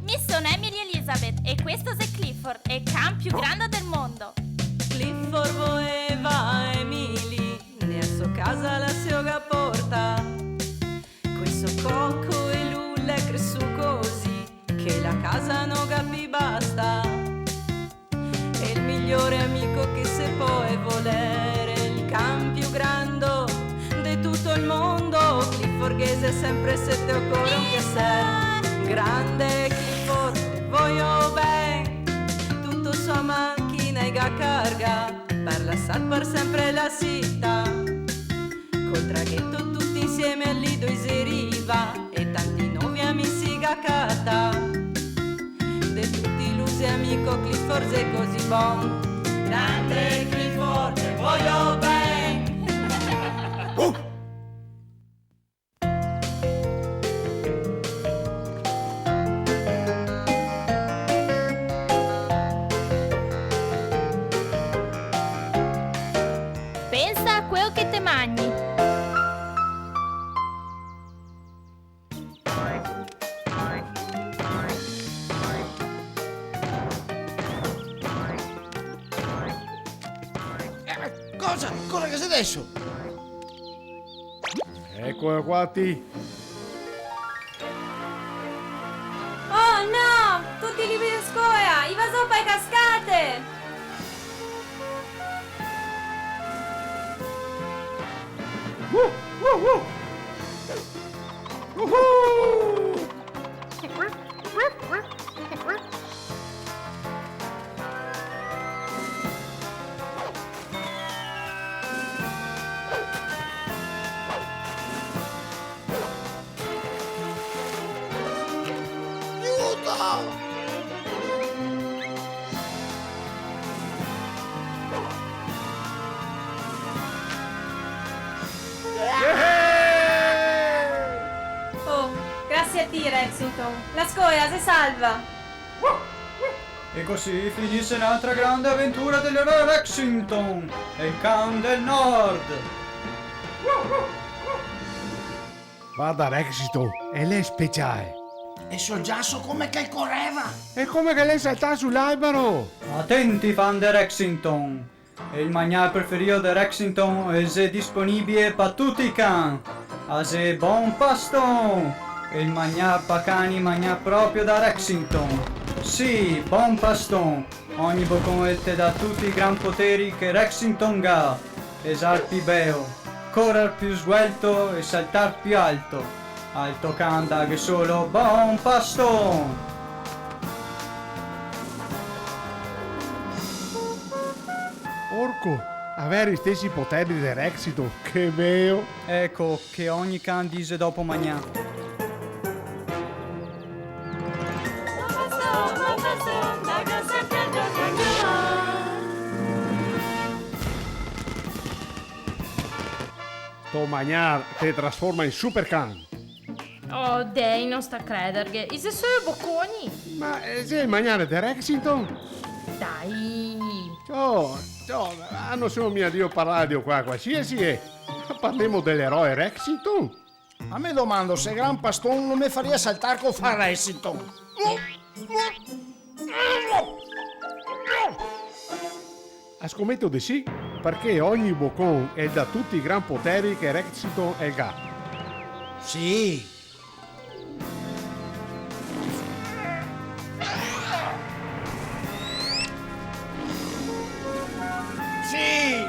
Mi sono Emily Elizabeth e questo è Clifford, è il can più grande del mondo. Clifford voleva Emily, nella sua casa la sua porta. Questo cocco e lulla è cresciuto così, che la casa non capi basta. È il migliore amico che se può volere, il can più grande di tutto il mondo. Clifford che è sempre sette o colon che sei. Grande Clifford, te voglio bene, tutto sua macchina e carga, per lasciar per sempre la città. Col traghetto tutti insieme lì dove si arriva, e tanti nuovi amici cacata. De tutti illusi amico Clifford è così buon. Grande Clifford, te voglio bene. Pensa a quel che te mangi. Cosa? Cosa che sei adesso? Ecco qua ti. Oh no! Tutti i libri di scuola! I va sopra e cascate! Aiuto! Oh, grazie a te, Rexington. La scuola si salva. E così finisce un'altra grande avventura dell'eroe Rexington, il can del nord. Vada Rexington, e lei è speciale. E so già so come che correva. È come che lei salta sull'albero. Attenti fan di Rexington, il mangiare preferito di Rexington è disponibile per tutti i can. Ase buon pasto, il mangiare per cani mangiare proprio da Rexington. Sì, buon paston, ogni boccone te dà tutti i gran poteri che Rexington ha. Esar più bello, correr più svelto e saltar più alto. Alto canta che solo buon paston. Porco, avere gli stessi poteri di Rexington, che bello. Ecco che ogni can dice dopo mangiare. Sto mangiare ti trasforma in super can. Oh, dai, non sta a credere. I se sono bocconi. Ma se il mangiare di Rexington? Dai. Hanno solo mio Dio parlato qua, qualsiasi è. Parliamo dell'eroe Rexington. A me domando se Gran Paston non mi faria saltare con fa Rexington. Scommetto di sì, perché ogni boccone è da tutti i gran poteri che Rexington ha. Sì. Sì,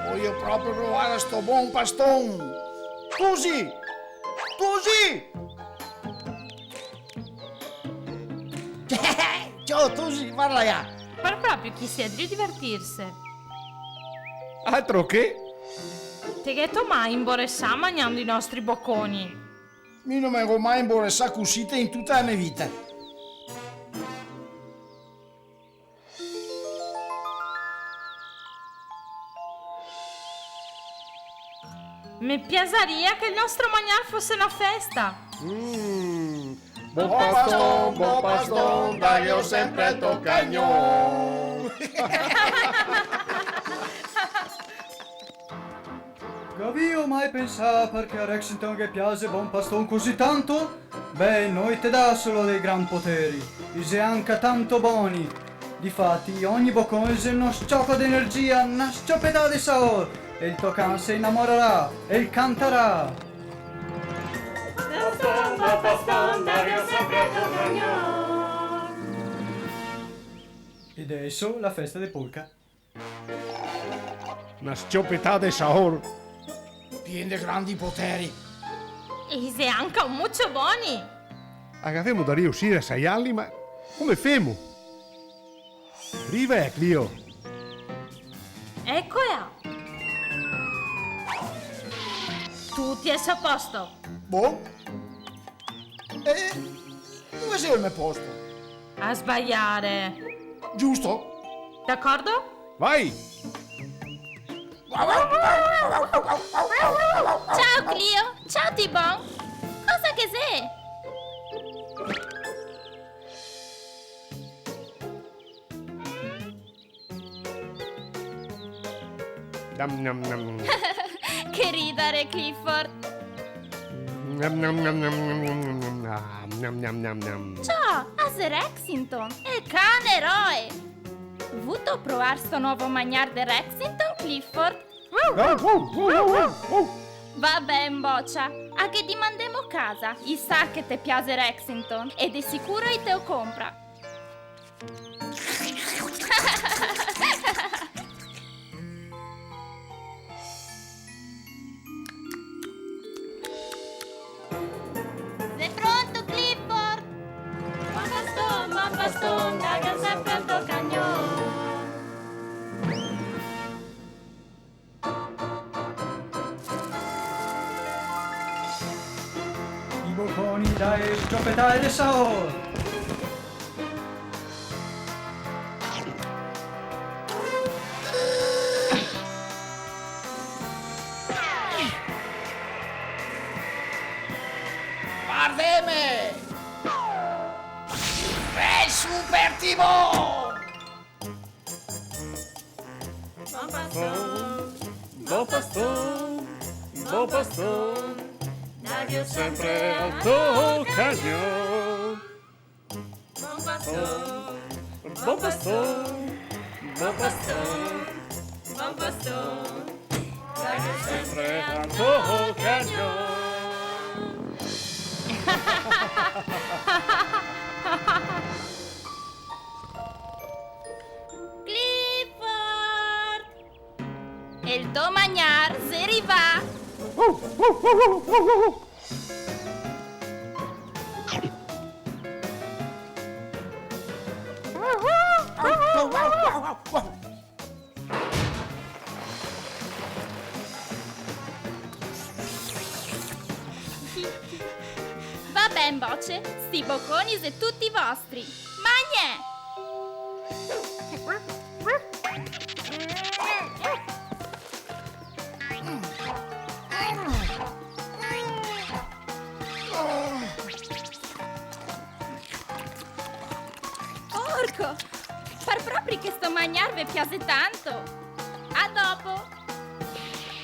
voglio proprio provare sto buon paston. Così, così. Ciao, Tusi, parla ya. Per proprio chi sia di divertirsi. Altro che? Te che tu mai imboressà mangiando i nostri bocconi. Mi non mi ero mai imborressato così in tutta la mia vita. Mi piaceria che il nostro mangiare fosse una festa. Buon paston, dai io sempre il tuo cagnon. Gavio mai pensato perché a Rexington che piace buon paston così tanto? Beh, noi te dà solo dei gran poteri. Ise anche tanto buoni. Difatti, ogni boccone è uno sciocco d'energia, una sciopetà di sabor. E il tocan si innamorerà e il canterà. Ed adesso la festa di polka. Una sciopetà de saor. Pieno di grandi poteri. E se anche molto buoni. Avevamo da riuscire a saiarli, ma come femo? Riva, Clio. Eccola. Tutti è a posto. Boh. E dove sei il mio posto? A sbagliare. Giusto? D'accordo? Vai! Ciao Clio, ciao T-Bone. Cosa che sei? Nam nam nam. Che ridere, Clifford. Nam nam nam nam nam nam nam nam nam nam nam. Ciao, Ase Rexington, il cane eroe. Vuto provare sto nuovo mangiare di Rexington, Clifford? Va ben, boccia. A che ti mandiamo a casa? I sa che te piace Rexington e di sicuro i te lo compra. Sei pronto, Clifford? Buon paston, caga sempre al tuo cagnone. I bocconi dai sciopetare di sabor. Guardeme! È super Timo! Buon paston, dai sempre al tuo cagnone. Buon paston, buon paston, dai sempre al tuo cagnone. Clifford! E il tuo mangiar si rivà. Va ben, bocce, sti bocconi se tutti vostri. Magne! Porco! Par proprio che sto mangiar vi piace tanto. A dopo!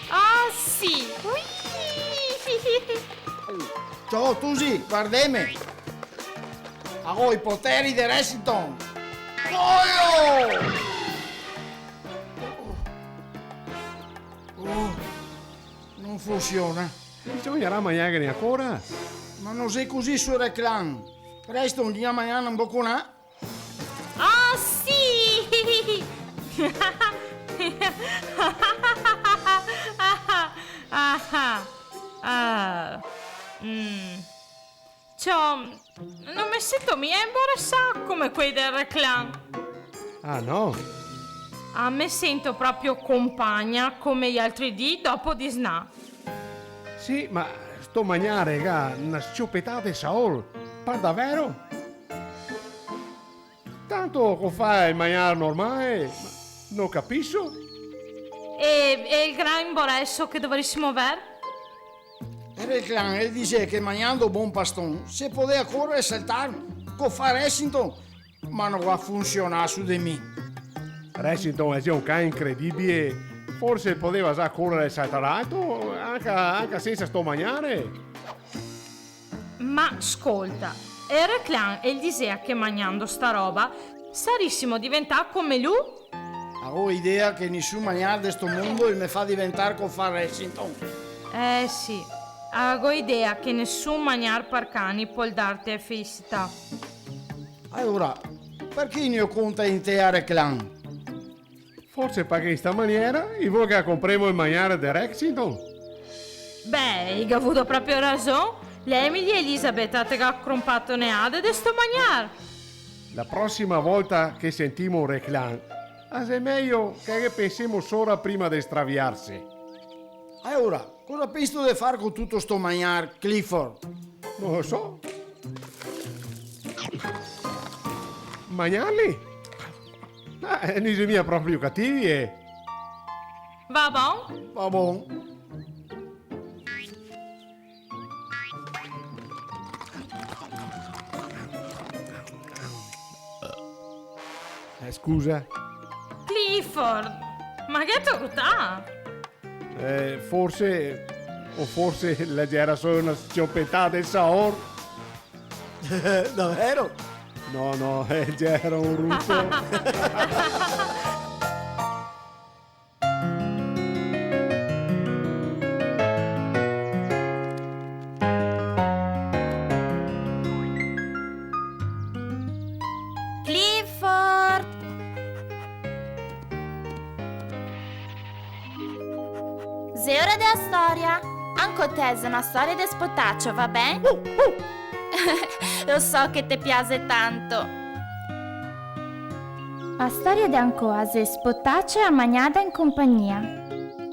Ah, sì. Ciao Tusi, guardeme! Ho i poteri di Rexington! Muoio! Non funziona. Bisognerà mangiare ancora? Ma non sei così sul reclam. Presto un dia mangiare un bocconà. Ah, sì. Ciao, non mi sento mica imbarazzata come quei del reclam. Ah no? A me sento proprio compagna come gli altri dì dopo di sna. Sì, ma sto mangiare, raga, una scioppetata di saor. Par davvero? Tanto che fai il mangiare normale, ma non capisco. E il gran imbarazzo che dovrissimo avere? Il reclam dice che mangiando buon paston si poteva correre e saltare con fa Rexington, ma non va a funzionare su di me. Rexington è già un cane incredibile. Forse poteva già correre e saltare alto, anche senza sto mangiare. Ma ascolta, il reclam e disea che mangiando sta roba sarissimo diventare come lui? Ho idea che nessun mangiare di sto mondo mi fa diventare con far Lexington. Sì, ho idea che nessun mangiar per cani può darti felicità. Allora, perché ne ho conta in te a reclam? Forse perché in sta maniera i vuoi che compriamo il mangiare di Lexington? Beh, hai avuto proprio ragione. L'Emily e Elizabeth hanno accrompato neade di sto mangiar. La prossima volta che sentimo un reclam, è meglio che pensiamo solo prima di straviarsi. Allora, cosa pensi di fare con tutto sto mangiare, Clifford? Non lo so. Mangiarli? Non sono proprio cattivi. Va bon? Va buon. Scusa. Clifford, ma che torta? Forse era solo una scioppettata del saor. Davvero? No, già era un rutto. Clifford! È ora della storia. Anche te è una storia di spotaccio, va bene? Lo so che ti piace tanto. La storia di Ancoase spotaccio e mangiata in compagnia.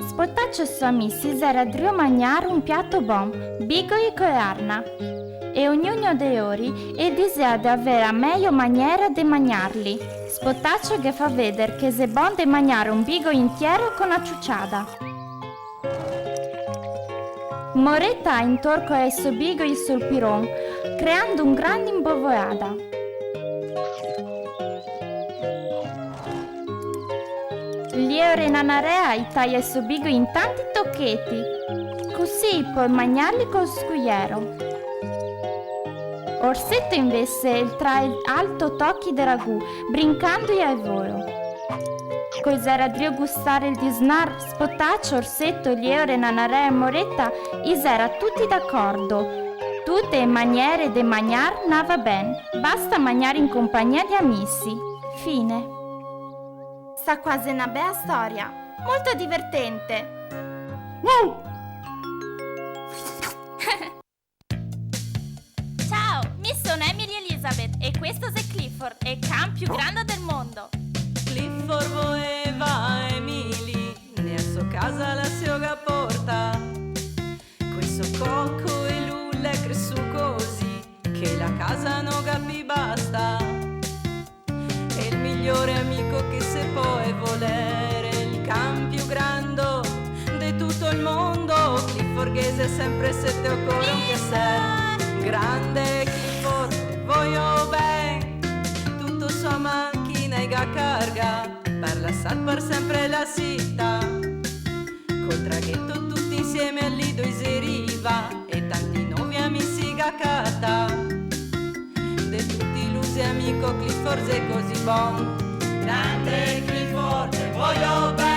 Spotaccio e suoi amici era drio mangiare un piatto buon, bigoi con arna. E ognuno dei ori e desea di avere la meglio maniera di mangiarli. Spotaccio che fa vedere che è buono di mangiare un bigo intero con la ciucciata. Moretta intorno ai suoi bigoi sul piron, creando un grande imbovoada. Lievre nanarea taglia il suo bigo in tanti tocchetti, così puoi mangiarli col scugliero. Orsetto invece trae alto tocchi di ragù, brincandogli al volo. Cos'era drio gustare il disnar, spotaccio, orsetto, lievre, nanarea e moretta, era tutti d'accordo. Tutte le maniere di mangiar nava ben, basta mangiare in compagnia di amici. Fine. Sta quasi una bella storia, molto divertente. Ciao, mi sono Emily Elizabeth e questo è Clifford, il can più grande del mondo. Clifford voleva Emily nella sua casa la sua porta. Questo cocco e lulle è cresciuto così che la casa non capì basta. È il migliore amico che se può volere, il can più grande di tutto il mondo. Clifford che è sempre sette o con che sei grande. Clifford te voglio bene, tutto sua macchina e carga per lasciar per sempre la città. Col traghetto tutti insieme al lido si riva e tanti nuovi amici gaccata. De tutti illusi amico Clifford è così buon. Grande Clifford te voglio bene.